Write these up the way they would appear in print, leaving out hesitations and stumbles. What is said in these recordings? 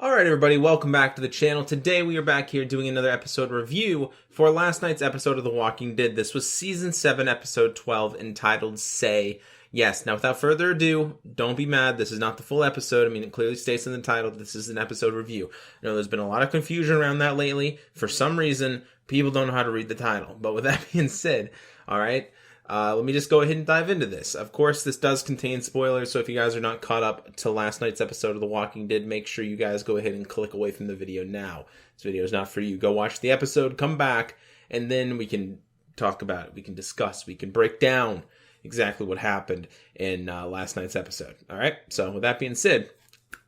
Alright everybody, welcome back to the channel. Today we are back here doing another episode review for last night's episode of The Walking Dead. This was Season 7, Episode 12, entitled Say Yes. Now without further ado, don't be mad, this is not the full episode. I mean, it clearly states in the title, this is an episode review. I know there's been a lot of confusion around that lately. For some reason, people don't know how to read the title. But with that being said, alright, let me just go ahead and dive into this. Of course, this does contain spoilers, so if you guys are not caught up to last night's episode of The Walking Dead, make sure you guys go ahead and click away from the video now. This video is not for you. Go watch the episode, come back, and then we can talk about it. We can discuss, we can break down exactly what happened in last night's episode. Alright, so with that being said,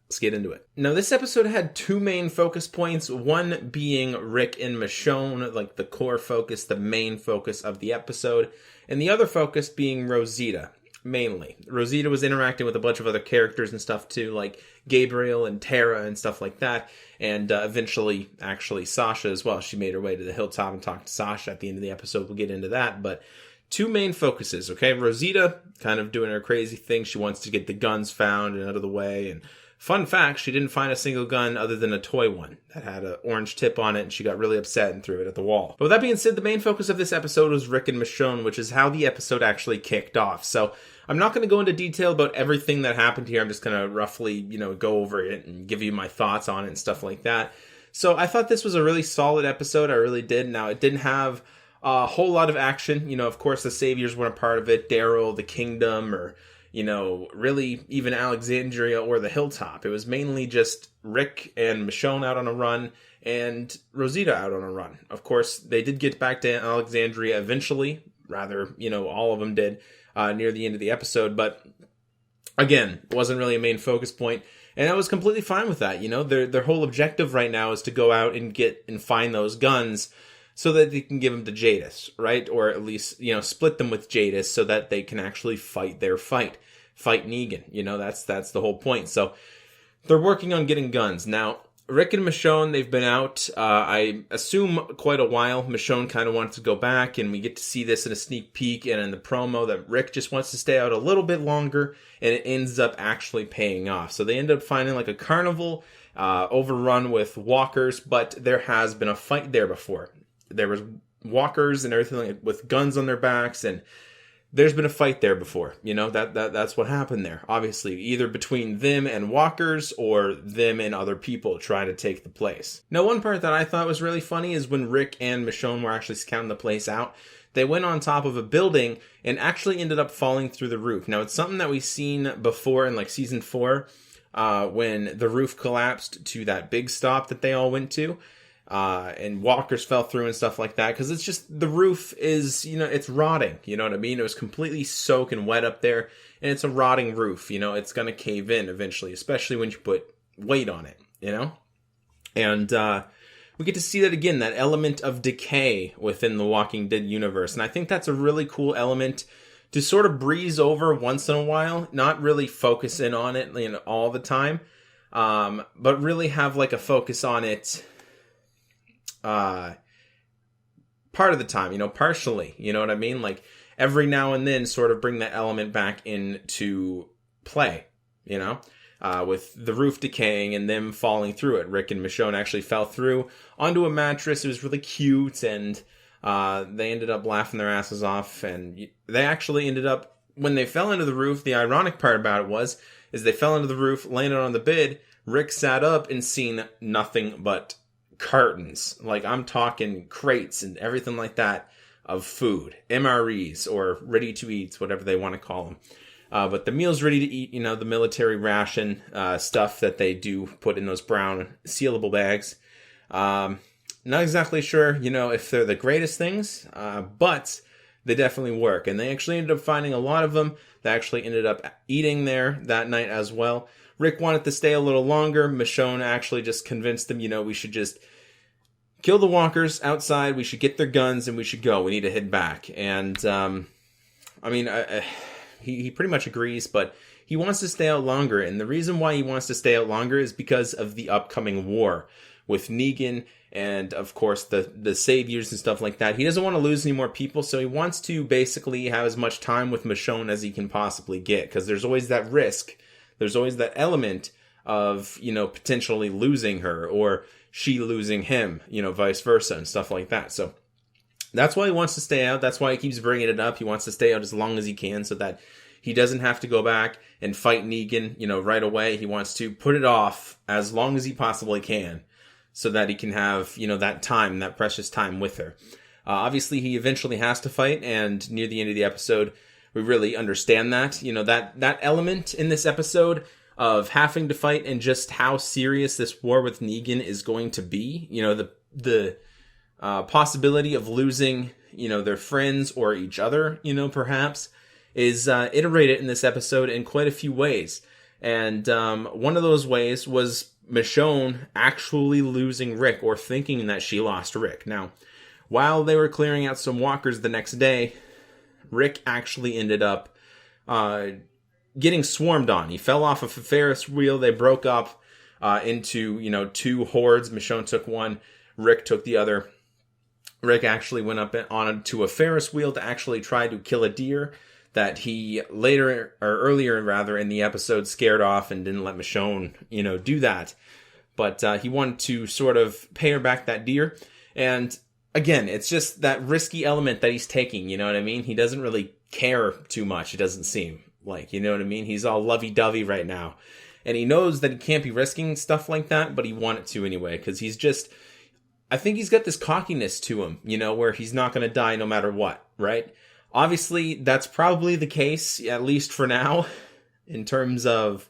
let's get into it. Now, this episode had two main focus points, one being Rick and Michonne, like the core focus, the main focus of the episode, and the other focus being Rosita, mainly. Rosita was interacting with a bunch of other characters and stuff too, like Gabriel and Tara and stuff like that, and eventually, actually, Sasha as well. She made her way to the hilltop and talked to Sasha at the end of the episode. We'll get into that, but two main focuses, okay? Rosita kind of doing her crazy thing. She wants to get the guns found and out of the way, and fun fact, she didn't find a single gun other than a toy one that had an orange tip on it, and she got really upset and threw it at the wall. But with that being said, the main focus of this episode was Rick and Michonne, which is how the episode actually kicked off. So I'm not going to go into detail about everything that happened here. I'm just going to roughly, go over it and give you my thoughts on it and stuff like that. So I thought this was a really solid episode. I really did. Now, it didn't have a whole lot of action. Of course, the Saviors weren't a part of it. Daryl, the Kingdom, or really even Alexandria or the Hilltop. It was mainly just Rick and Michonne out on a run and Rosita out on a run. Of course, they did get back to Alexandria eventually. Rather, all of them did near the end of the episode. But again, it wasn't really a main focus point. And I was completely fine with that. Their whole objective right now is to go out and get and find those guns so that they can give them to Jadis, right? Or at least, split them with Jadis so that they can actually fight their fight Negan. That's the whole point. So they're working on getting guns. Now, Rick and Michonne, they've been out, I assume, quite a while. Michonne kind of wanted to go back, and we get to see this in a sneak peek and in the promo that Rick just wants to stay out a little bit longer, and it ends up actually paying off. So they end up finding like a carnival overrun with walkers, but there has been a fight there before. There was walkers and everything with guns on their backs, and there's been a fight there before. That's what happened there. Obviously, either between them and walkers or them and other people trying to take the place. Now, one part that I thought was really funny is when Rick and Michonne were actually scouting the place out, they went on top of a building and actually ended up falling through the roof. Now, it's something that we've seen before in like season 4 when the roof collapsed to that big stop that they all went to. And walkers fell through and stuff like that, because it's just, the roof is, it's rotting, you know what I mean? It was completely soaking wet up there, and it's a rotting roof, it's going to cave in eventually, especially when you put weight on it, And, we get to see that again, that element of decay within the Walking Dead universe, and I think that's a really cool element to sort of breeze over once in a while, not really focus in on it, all the time, but really have like a focus on it part of the time, partially, you know what I mean? Like every now and then sort of bring that element back into play, with the roof decaying and them falling through it. Rick and Michonne actually fell through onto a mattress. It was really cute, and they ended up laughing their asses off, and they actually ended up, when they fell into the roof, the ironic part about it is they fell into the roof, landed on the bed, Rick sat up and seen nothing but cartons, like I'm talking crates and everything like that of food, MREs or ready to eats, whatever they want to call them. But the meal's ready to eat, the military ration stuff that they do put in those brown sealable bags. Not exactly sure, if they're the greatest things, but they definitely work. And they actually ended up finding a lot of them. They actually ended up eating there that night as well. Rick wanted to stay a little longer. Michonne actually just convinced him, we should just kill the walkers outside. We should get their guns and we should go. We need to head back. And, he pretty much agrees, but he wants to stay out longer. And the reason why he wants to stay out longer is because of the upcoming war with Negan and, of course, the Saviors and stuff like that. He doesn't want to lose any more people, so he wants to basically have as much time with Michonne as he can possibly get, because there's always that risk. There's always that element of, potentially losing her or she losing him, vice versa and stuff like that. So that's why he wants to stay out. That's why he keeps bringing it up. He wants to stay out as long as he can so that he doesn't have to go back and fight Negan, right away. He wants to put it off as long as he possibly can so that he can have, that time, that precious time with her. Obviously, he eventually has to fight, and near the end of the episode, we really understand that. That element in this episode of having to fight and just how serious this war with Negan is going to be. The possibility of losing, their friends or each other, perhaps, is iterated in this episode in quite a few ways. And one of those ways was Michonne actually losing Rick, or thinking that she lost Rick. Now, while they were clearing out some walkers the next day, Rick actually ended up getting swarmed on. He fell off of a Ferris wheel. They broke up into, two hordes. Michonne took one. Rick took the other. Rick actually went up onto a Ferris wheel to actually try to kill a deer that he earlier in the episode scared off and didn't let Michonne, do that. But he wanted to sort of pay her back that deer. And again, it's just that risky element that he's taking, you know what I mean? He doesn't really care too much, it doesn't seem like, you know what I mean? He's all lovey-dovey right now. And he knows that he can't be risking stuff like that, but he wanted to anyway, because I think he's got this cockiness to him, where he's not going to die no matter what, right? Obviously, that's probably the case, at least for now, in terms of,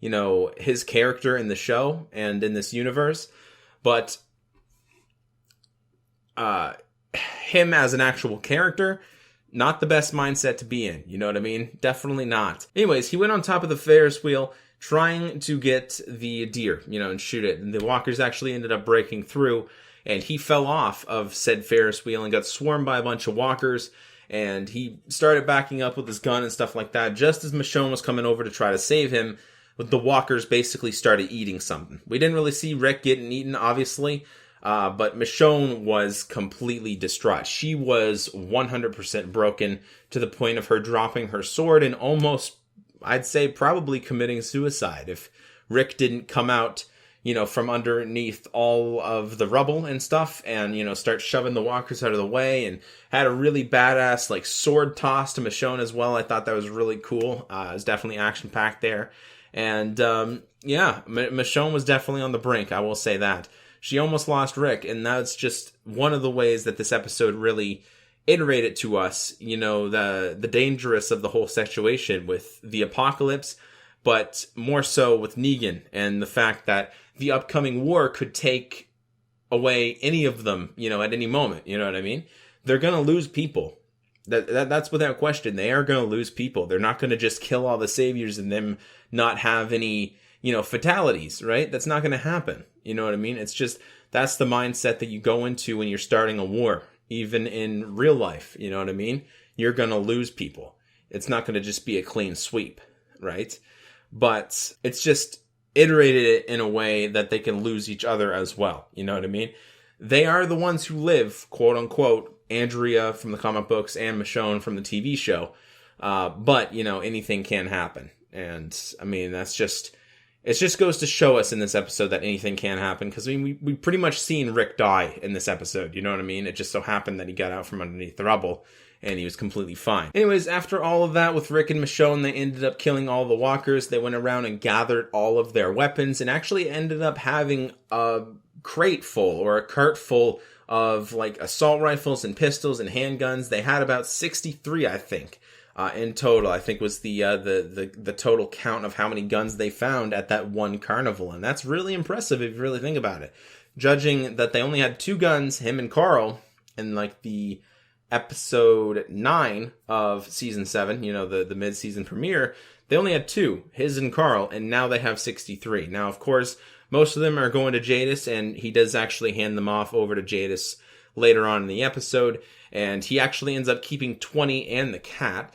his character in the show and in this universe. But him as an actual character, not the best mindset to be in. You know what I mean? Definitely not. Anyways, he went on top of the Ferris wheel trying to get the deer, and shoot it. And the walkers actually ended up breaking through, and he fell off of said Ferris wheel and got swarmed by a bunch of walkers. And he started backing up with his gun and stuff like that. Just as Michonne was coming over to try to save him, the walkers basically started eating something. We didn't really see Rick getting eaten, obviously. But Michonne was completely distraught. She was 100% broken to the point of her dropping her sword and almost, I'd say, probably committing suicide if Rick didn't come out, from underneath all of the rubble and stuff and, start shoving the walkers out of the way, and had a really badass, sword toss to Michonne as well. I thought that was really cool. It was definitely action-packed there. And, Michonne was definitely on the brink, I will say that. She almost lost Rick, and that's just one of the ways that this episode really iterated to us, the dangerous of the whole situation with the apocalypse, but more so with Negan and the fact that the upcoming war could take away any of them, at any moment. You know what I mean? They're going to lose people. That's without question. They are going to lose people. They're not going to just kill all the saviors and them not have any, fatalities, right? That's not going to happen. You know what I mean? It's just, that's the mindset that you go into when you're starting a war, even in real life. You know what I mean? You're going to lose people. It's not going to just be a clean sweep, right? But it's just iterated it in a way that they can lose each other as well. You know what I mean? They are the ones who live, quote unquote, Andrea from the comic books and Michonne from the TV show. But, anything can happen. And, I mean, that's just... It just goes to show us in this episode that anything can happen, because we pretty much seen Rick die in this episode, you know what I mean? It just so happened that he got out from underneath the rubble, and he was completely fine. Anyways, after all of that with Rick and Michonne, they ended up killing all the walkers. They went around and gathered all of their weapons, and actually ended up having a crate full, or a cart full of, assault rifles and pistols and handguns. They had about 63, I think. In total, I think was the total count of how many guns they found at that one carnival. And that's really impressive if you really think about it. Judging that they only had 2 guns, him and Carl, in the episode 9 of season 7, the mid-season premiere, they only had 2, his and Carl, and now they have 63. Now, of course, most of them are going to Jadis, and he does actually hand them off over to Jadis later on in the episode, and he actually ends up keeping 20 and the cat,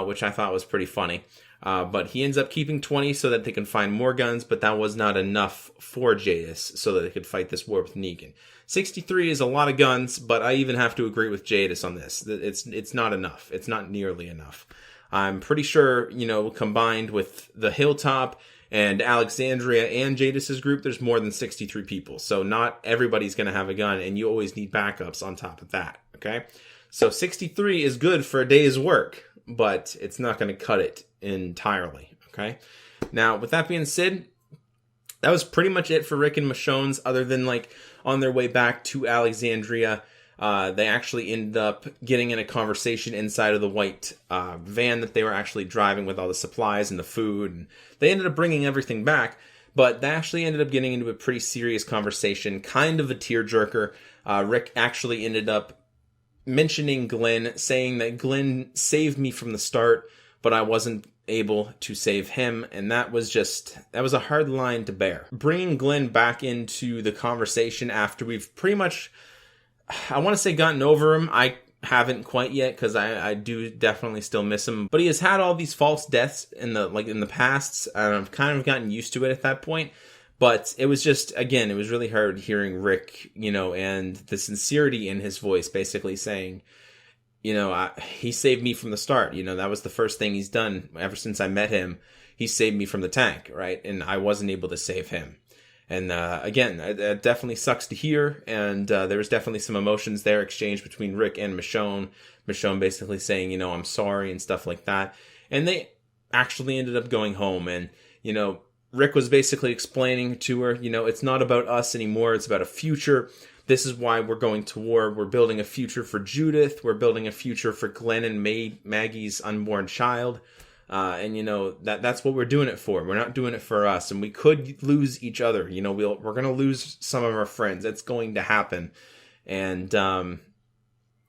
which I thought was pretty funny. But he ends up keeping 20 so that they can find more guns, but that was not enough for Jadis so that they could fight this war with Negan. 63 is a lot of guns, but I even have to agree with Jadis on this. It's not enough. It's not nearly enough. I'm pretty sure, combined with the Hilltop And Alexandria and Jadis's group, there's more than 63 people. So not everybody's going to have a gun, and you always need backups on top of that, okay? So 63 is good for a day's work, but it's not going to cut it entirely, okay? Now, with that being said, that was pretty much it for Rick and Michonne's, other than, like, on their way back to Alexandria. They actually ended up getting in a conversation inside of the white van that they were actually driving with all the supplies and the food. And they ended up bringing everything back, but they actually ended up getting into a pretty serious conversation, kind of a tearjerker. Rick actually ended up mentioning Glenn, saying that Glenn saved me from the start, but I wasn't able to save him, and that was a hard line to bear. Bringing Glenn back into the conversation after we've pretty much, I want to say, gotten over him. I haven't quite yet, because I do definitely still miss him, but he has had all these false deaths in the past, and I've kind of gotten used to it at that point. But it was just, again, it was really hard hearing Rick, and the sincerity in his voice, basically saying, he saved me from the start. That was the first thing he's done ever since I met him. He saved me from the tank, right? And I wasn't able to save him. And again, it definitely sucks to hear. And there was definitely some emotions there exchanged between Rick and Michonne. Michonne basically saying, I'm sorry and stuff like that. And they actually ended up going home. And, Rick was basically explaining to her, it's not about us anymore. It's about a future. This is why we're going to war. We're building a future for Judith. We're building a future for Glenn and Maggie's unborn child. And that's what we're doing it for. We're not doing it for us. And we could lose each other. We're going to lose some of our friends. That's going to happen. And,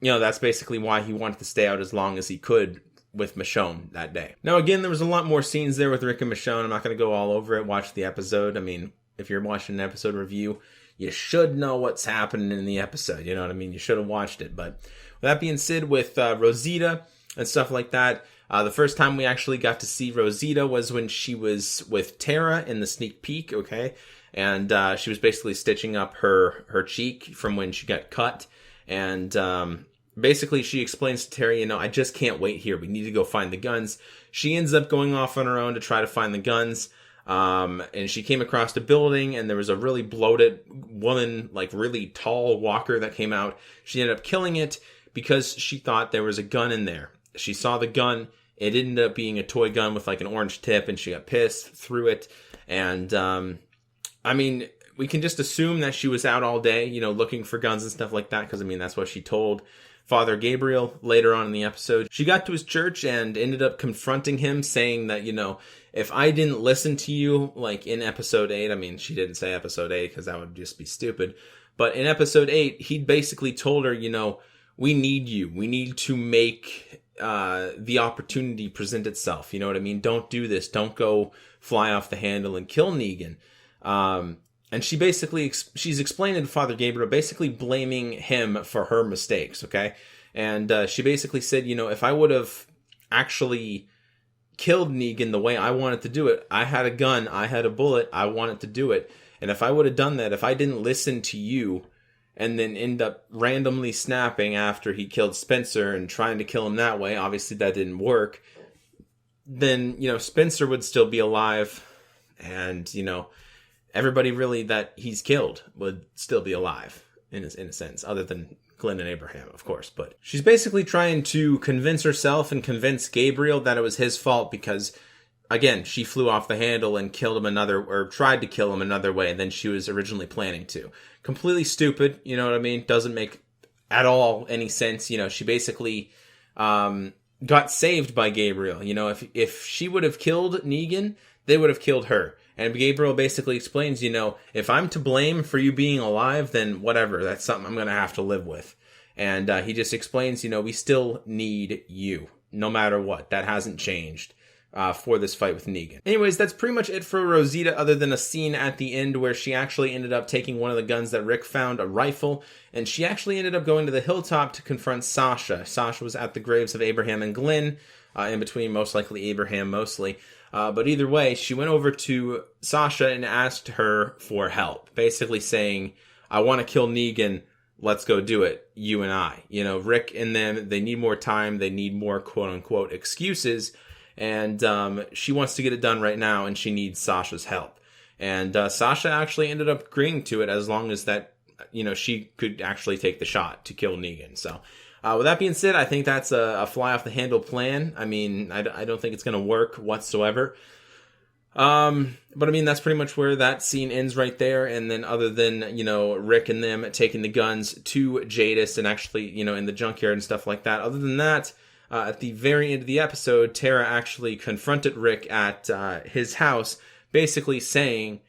that's basically why he wanted to stay out as long as he could with Michonne that day. Now, again, there was a lot more scenes there with Rick and Michonne. I'm not going to go all over it. Watch the episode. I mean, if you're watching an episode review, you should know what's happening in the episode. You know what I mean? You should have watched it. But with that being said, with Rosita and stuff like that, the first time we actually got to see Rosita was when she was with Tara in the sneak peek, okay? And she was basically stitching up her cheek from when she got cut. And basically she explains to Tara, I just can't wait here. We need to go find the guns. She ends up going off on her own to try to find the guns. And she came across a building, and there was a really bloated woman, like really tall walker that came out. She ended up killing it because she thought there was a gun in there. She saw the gun. It ended up being a toy gun with like an orange tip, and she got pissed, threw it. And, we can just assume that she was out all day, looking for guns and stuff like that. Because, that's what she told Father Gabriel later on in the episode. She got to his church and ended up confronting him, saying that, if I didn't listen to you, like in episode 8, she didn't say episode 8 because that would just be stupid. But in episode 8, he basically told her, we need you. We need to make the opportunity present itself. You know what I mean? Don't do this. Don't go fly off the handle and kill Negan. And she basically, she's explaining to Father Gabriel, basically blaming him for her mistakes, okay? And she basically said, if I would have actually killed Negan the way I wanted to do it, I had a gun, I had a bullet, I wanted to do it. And if I would have done that, if I didn't listen to you and then end up randomly snapping after he killed Spencer and trying to kill him that way, obviously that didn't work, then, Spencer would still be alive, and, everybody really that he's killed would still be alive in a sense, other than Glenn and Abraham, of course. But she's basically trying to convince herself and convince Gabriel that it was his fault because, again, she flew off the handle and killed him tried to kill him another way than she was originally planning to. Completely stupid, you know what I mean? Doesn't make at all any sense. She basically got saved by Gabriel. If she would have killed Negan, they would have killed her. And Gabriel basically explains, if I'm to blame for you being alive, then whatever, that's something I'm going to have to live with. And he just explains, we still need you, no matter what. That hasn't changed for this fight with Negan. Anyways, that's pretty much it for Rosita, other than a scene at the end where she actually ended up taking one of the guns that Rick found, a rifle, and she actually ended up going to the hilltop to confront Sasha. Sasha was at the graves of Abraham and Glenn, in between, most likely Abraham mostly. But either way, she went over to Sasha and asked her for help, basically saying, I want to kill Negan. Let's go do it, you and I. Rick and them, they need more time. They need more quote-unquote excuses. And she wants to get it done right now, and she needs Sasha's help. And Sasha actually ended up agreeing to it as long as that, she could actually take the shot to kill Negan. So with that being said, I think that's a fly off the handle plan. I mean, I don't think it's going to work whatsoever. But I mean, that's pretty much where that scene ends right there. And then other than, Rick and them taking the guns to Jadis and actually, in the junkyard and stuff like that. Other than that, at the very end of the episode, Tara actually confronted Rick at his house, basically saying,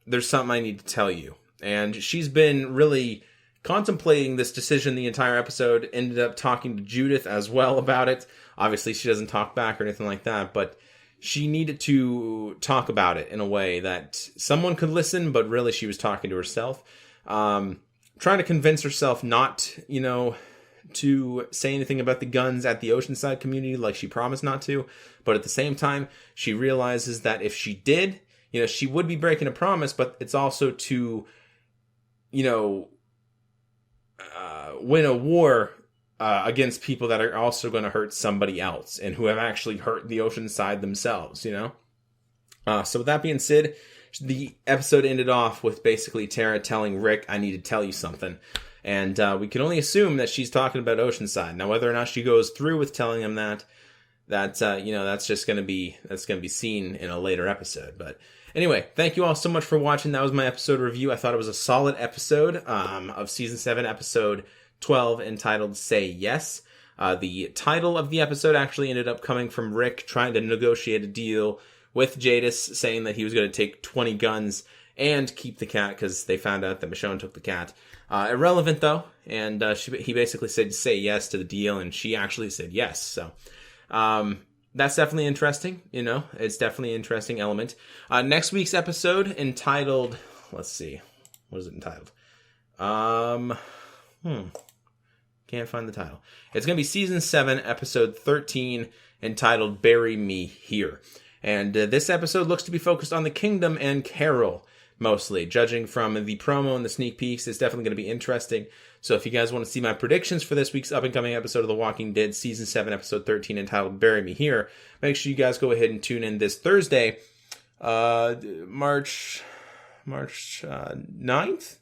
there's something I need to tell you. And she's been really contemplating this decision the entire episode, ended up talking to Judith as well about it. Obviously, she doesn't talk back or anything like that, but she needed to talk about it in a way that someone could listen, but really she was talking to herself. Trying to convince herself not, to say anything about the guns at the Oceanside community like she promised not to. But at the same time, she realizes that if she did, she would be breaking a promise, but it's also to, win a war against people that are also going to hurt somebody else and who have actually hurt the Oceanside themselves, So with that being said, the episode ended off with basically Tara telling Rick, I need to tell you something. And we can only assume that she's talking about Oceanside. Now, whether or not she goes through with telling him that's just going to be seen in a later episode. But anyway, thank you all so much for watching. That was my episode review. I thought it was a solid episode of Season 7, Episode 12, entitled Say Yes. The title of the episode actually ended up coming from Rick trying to negotiate a deal with Jadis, saying that he was going to take 20 guns and keep the cat because they found out that Michonne took the cat. Irrelevant, though, and he basically said say yes to the deal, and she actually said yes. So that's definitely interesting, It's definitely an interesting element. Next week's episode, entitled... Let's see. What is it entitled? Can't find the title. It's going to be Season 7, Episode 13, entitled Bury Me Here. And this episode looks to be focused on the Kingdom and Carol, mostly. Judging from the promo and the sneak peeks, it's definitely going to be interesting. So if you guys want to see my predictions for this week's up-and-coming episode of The Walking Dead, Season 7, Episode 13, entitled Bury Me Here, make sure you guys go ahead and tune in this Thursday, March 9th?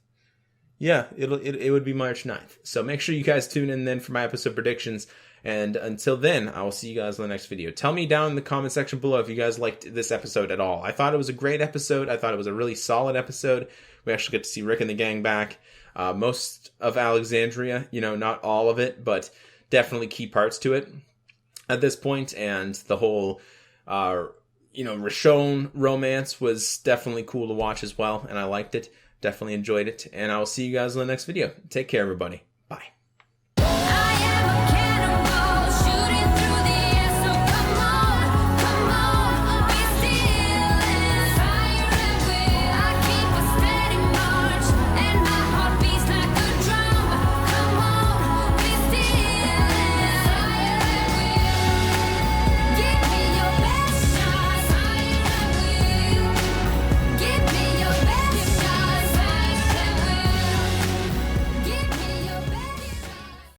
Yeah, it would be March 9th. So make sure you guys tune in then for my episode predictions. And until then, I will see you guys in the next video. Tell me down in the comment section below if you guys liked this episode at all. I thought it was a great episode. I thought it was a really solid episode. We actually get to see Rick and the gang back. Most of Alexandria, not all of it, but definitely key parts to it at this point. And the whole, Rashomon romance was definitely cool to watch as well. And I liked it. Definitely enjoyed it. And I will see you guys in the next video. Take care, everybody.